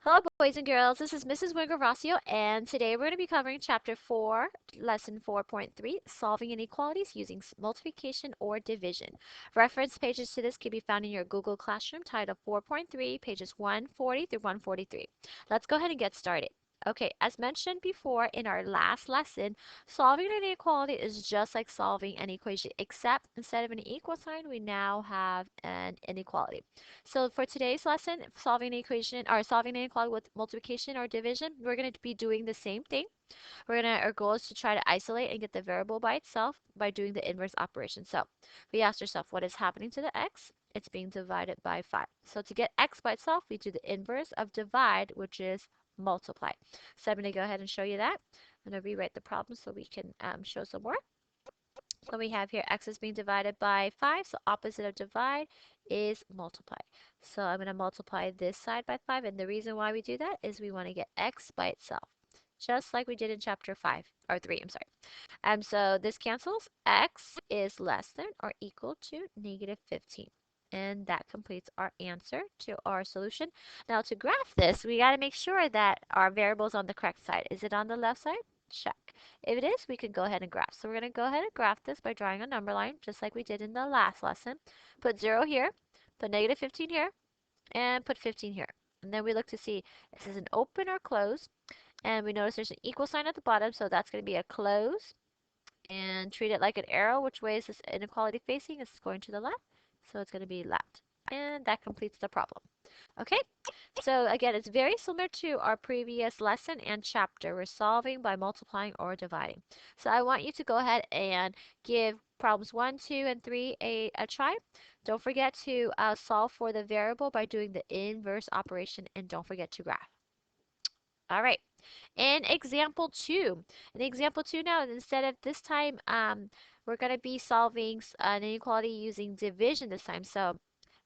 Hello, boys and girls. This is Mrs. Wingervasio, and today we're going to be covering Chapter 4, Lesson 4.3, Solving Inequalities Using Multiplication or Division. Reference pages to this can be found in your Google Classroom, titled 4.3, pages 140 through 143. Let's go ahead and get started. Okay, as mentioned before in our last lesson, solving an inequality is just like solving an equation, except instead of an equal sign, we now have an inequality. So for today's lesson, solving an equation or solving an inequality with multiplication or division, we're going to be doing the same thing. Our goal is to try to isolate and get the variable by itself by doing the inverse operation. So we asked ourselves, what is happening to the x? It's being divided by 5. So to get x by itself, we do the inverse of divide, which is multiply. So I'm going to go ahead and show you that. I'm going to rewrite the problem so we can show some more. So we have here x is being divided by 5, so opposite of divide is multiply. So I'm going to multiply this side by 5, and the reason why we do that is we want to get x by itself, just like we did in chapter 5, or 3, I'm sorry. So this cancels. X is less than or equal to negative 15. And that completes our answer to our solution. Now to graph this, we got to make sure that our variable is on the correct side. Is it on the left side? Check. If it is, we can go ahead and graph. So we're going to go ahead and graph this by drawing a number line, just like we did in the last lesson. Put 0 here, put negative 15 here, and put 15 here. And then we look to see, is this an open or close? And we notice there's an equal sign at the bottom, so that's going to be a close. And treat it like an arrow. Which way is this inequality facing? It's going to the left, so it's going to be left. And that completes the problem. Okay, so again, it's very similar to our previous lesson and chapter. We're solving by multiplying or dividing. So I want you to go ahead and give problems 1, 2, and 3 a try. Don't forget to solve for the variable by doing the inverse operation, and don't forget to graph. All right. In example 2 now, instead of this time, we're going to be solving an inequality using division this time. So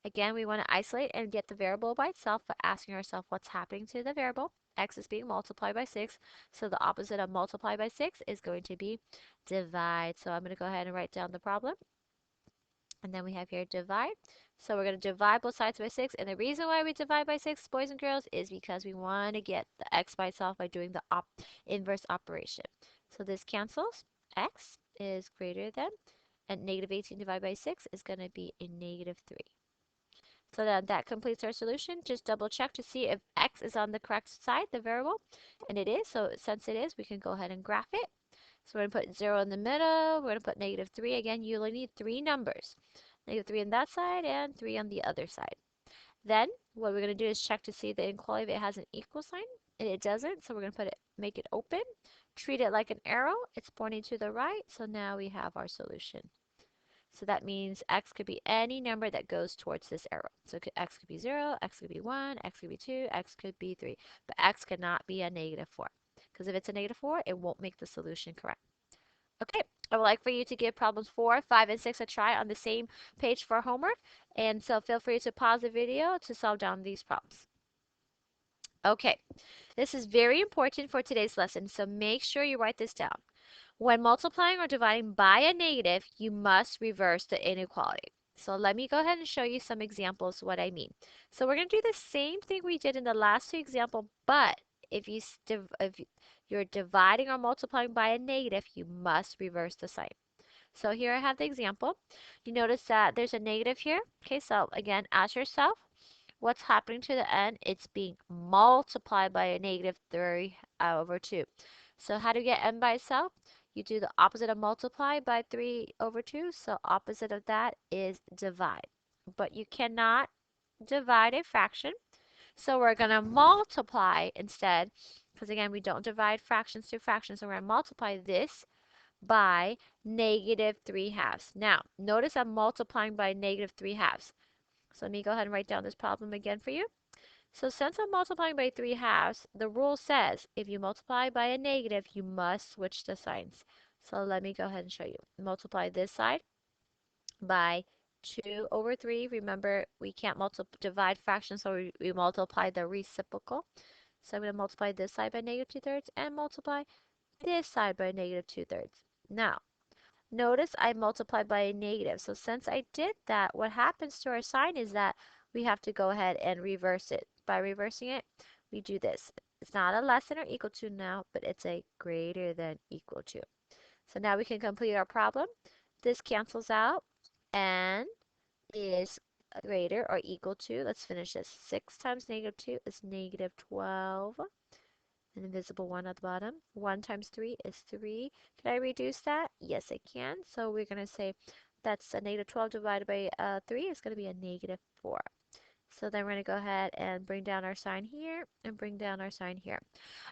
again, we want to isolate and get the variable by itself by asking ourselves what's happening to the variable. X is being multiplied by 6, so the opposite of multiply by 6 is going to be divide. So I'm going to go ahead and write down the problem. And then we have here divide. So we're going to divide both sides by 6. And the reason why we divide by 6, boys and girls, is because we want to get the x by itself by doing the inverse operation. So this cancels. X is greater than, and negative 18 divided by 6 is going to be a negative 3. So then that completes our solution. Just double check to see if x is on the correct side, the variable. And it is. So since it is, we can go ahead and graph it. So we're going to put 0 in the middle. We're going to put negative 3. Again, you only need 3 numbers. Negative 3 on that side and 3 on the other side. Then what we're going to do is check to see the inequality if it has an equal sign. And it doesn't, so we're going to make it open. Treat it like an arrow. It's pointing to the right. So now we have our solution. So that means x could be any number that goes towards this arrow. So x could be 0, x could be 1, x could be 2, x could be 3. But x cannot be a negative 4. Because if it's a negative 4, it won't make the solution correct. Okay, I would like for you to give problems 4, 5, and 6 a try on the same page for homework. And so feel free to pause the video to solve down these problems. Okay, this is very important for today's lesson, so make sure you write this down. When multiplying or dividing by a negative, you must reverse the inequality. So let me go ahead and show you some examples of what I mean. So we're going to do the same thing we did in the last two examples, but if you're dividing or multiplying by a negative, you must reverse the sign. So here I have the example. You notice that there's a negative here. Okay, so again, ask yourself, what's happening to the n? It's being multiplied by a negative 3 over 2. So how do you get n by itself? You do the opposite of multiply by 3 over 2. So opposite of that is divide. But you cannot divide a fraction. So we're going to multiply instead. Because again, we don't divide fractions to fractions. So we're going to multiply this by negative 3 halves. Now, notice I'm multiplying by negative 3 halves. So let me go ahead and write down this problem again for you. So since I'm multiplying by 3 halves, the rule says if you multiply by a negative, you must switch the signs. So let me go ahead and show you. Multiply this side by 2 over 3. Remember, we can't divide fractions, so we multiply the reciprocal. So I'm going to multiply this side by negative 2/3 and multiply this side by negative 2/3. Now, notice I multiplied by a negative. So since I did that, what happens to our sign is that we have to go ahead and reverse it. By reversing it, we do this. It's not a less than or equal to now, but it's a greater than equal to. So now we can complete our problem. This cancels out. N is greater or equal to, let's finish this. 6 times negative 2 is negative 12. An invisible 1 at the bottom. 1 times 3 is 3. Can I reduce that? Yes, I can. So we're going to say that's a negative 12 divided by 3 is going to be a negative 4. So then we're going to go ahead and bring down our sign here and bring down our sign here.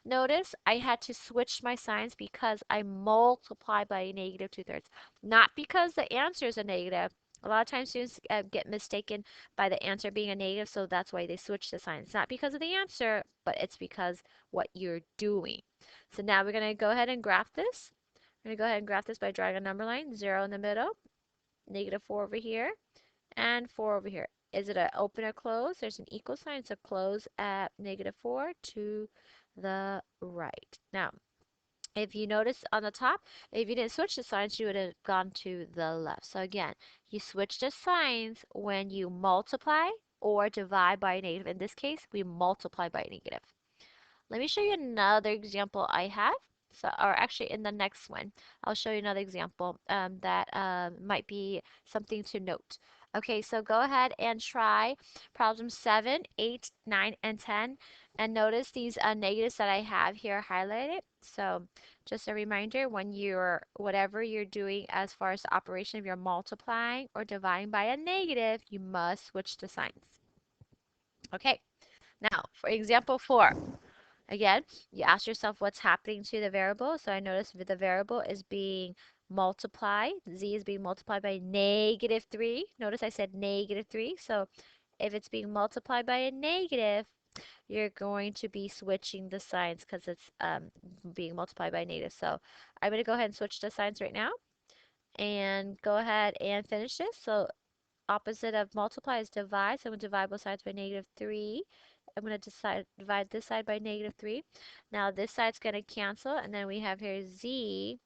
Notice I had to switch my signs because I multiply by a negative 2/3. Not because the answer is a negative. A lot of times students get mistaken by the answer being a negative, so that's why they switch the signs. It's not because of the answer, but it's because what you're doing. So now we're going to go ahead and graph this. We're going to go ahead and graph this by drawing a number line, 0 in the middle, negative 4 over here, and 4 over here. Is it an open or close? There's an equal sign, so close at negative 4 to the right. Now, if you notice on the top, if you didn't switch the signs, you would have gone to the left. So again, you switch the signs when you multiply or divide by a negative. In this case, we multiply by a negative. Let me show you another example I have. So, or actually in the next one, I'll show you another example that might be something to note. Okay, so go ahead and try problem 7, 8, 9, and 10. And notice these negatives that I have here highlighted. So just a reminder, when whatever you're doing as far as the operation, if you're multiplying or dividing by a negative, you must switch the signs. Okay, now for example 4. Again, you ask yourself what's happening to the variable. So I notice the variable is being multiplied. Z is being multiplied by negative 3. Notice I said negative 3. So if it's being multiplied by a negative, you're going to be switching the signs because it's being multiplied by a negative. So I'm going to go ahead and switch the signs right now and go ahead and finish this. So opposite of multiply is divide. So I'm going to divide both sides by negative 3. I'm going to divide this side by negative 3. Now this side's going to cancel, and then we have here z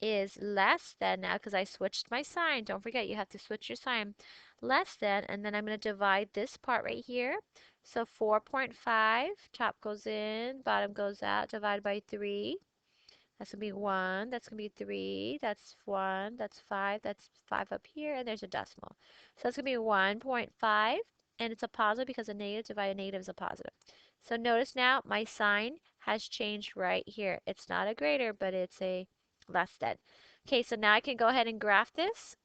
is less than now because I switched my sign. Don't forget, you have to switch your sign. Less than, and then I'm going to divide this part right here. So 4.5, top goes in, bottom goes out, divided by 3. That's going to be 1, that's going to be 3, that's 1, that's 5 up here, and there's a decimal. So that's going to be 1.5, and it's a positive because a negative divided a negative is a positive. So notice now my sign has changed right here. It's not a greater, but it's a less than. Okay, so now I can go ahead and graph this.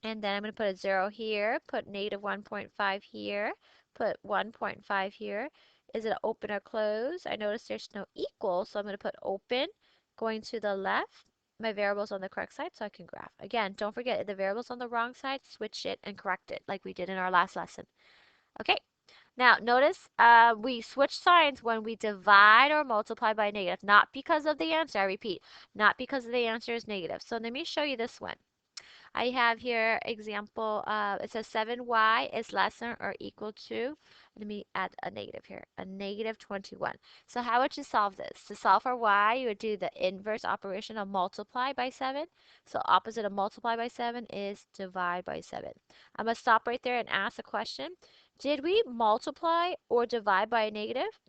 And then I'm going to put a 0 here, put negative 1.5 here, put 1.5 here. Is it open or close? I notice there's no equal, so I'm going to put open. Going to the left, my variable's on the correct side, so I can graph. Again, don't forget, if the variable's on the wrong side, switch it and correct it like we did in our last lesson. Okay, now notice we switch signs when we divide or multiply by negative, not because of the answer, I repeat, not because the answer is negative. So let me show you this one. I have here example, it says 7y is less than or equal to, let me add a negative here, a negative 21. So how would you solve this? To solve for y, you would do the inverse operation of multiply by 7. So opposite of multiply by 7 is divide by 7. I'm going to stop right there and ask a question. Did we multiply or divide by a negative?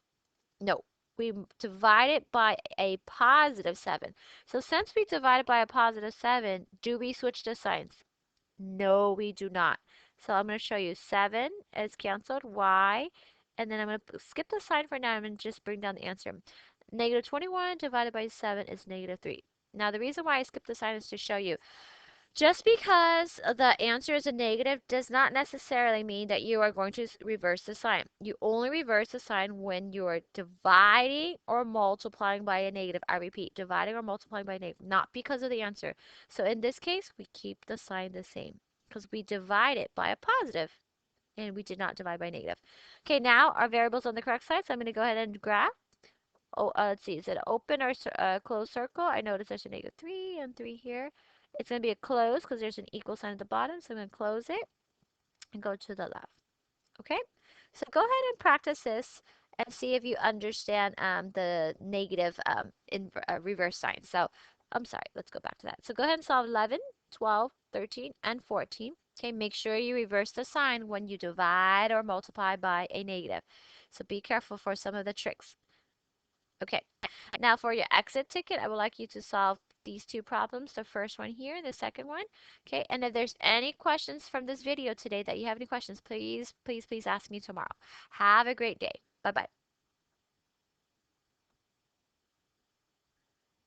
No, we divide it by a positive 7. So since we divided by a positive 7, do we switch the signs? No, we do not. So I'm going to show you 7 is canceled, y, and then I'm going to skip the sign for now. I'm going to just bring down the answer. Negative 21 divided by 7 is negative 3. Now the reason why I skipped the sign is to show you just because the answer is a negative does not necessarily mean that you are going to reverse the sign. You only reverse the sign when you're dividing or multiplying by a negative. I repeat, dividing or multiplying by a negative, not because of the answer. So in this case, we keep the sign the same because we divide it by a positive and we did not divide by negative. Okay, now our variable's on the correct side, so I'm going to go ahead and graph. Oh, let's see, is it open or closed circle? I notice there's a negative 3 and 3 here. It's going to be a close because there's an equal sign at the bottom. So I'm going to close it and go to the left. Okay? So go ahead and practice this and see if you understand the negative reverse sign. So I'm sorry, let's go back to that. So go ahead and solve 11, 12, 13, and 14. Okay, make sure you reverse the sign when you divide or multiply by a negative. So be careful for some of the tricks. Okay, now for your exit ticket, I would like you to solve these two problems, the first one here, the second one. Okay, and if there's any questions from this video today that you have any questions, please, please, please ask me tomorrow. Have a great day. Bye-bye.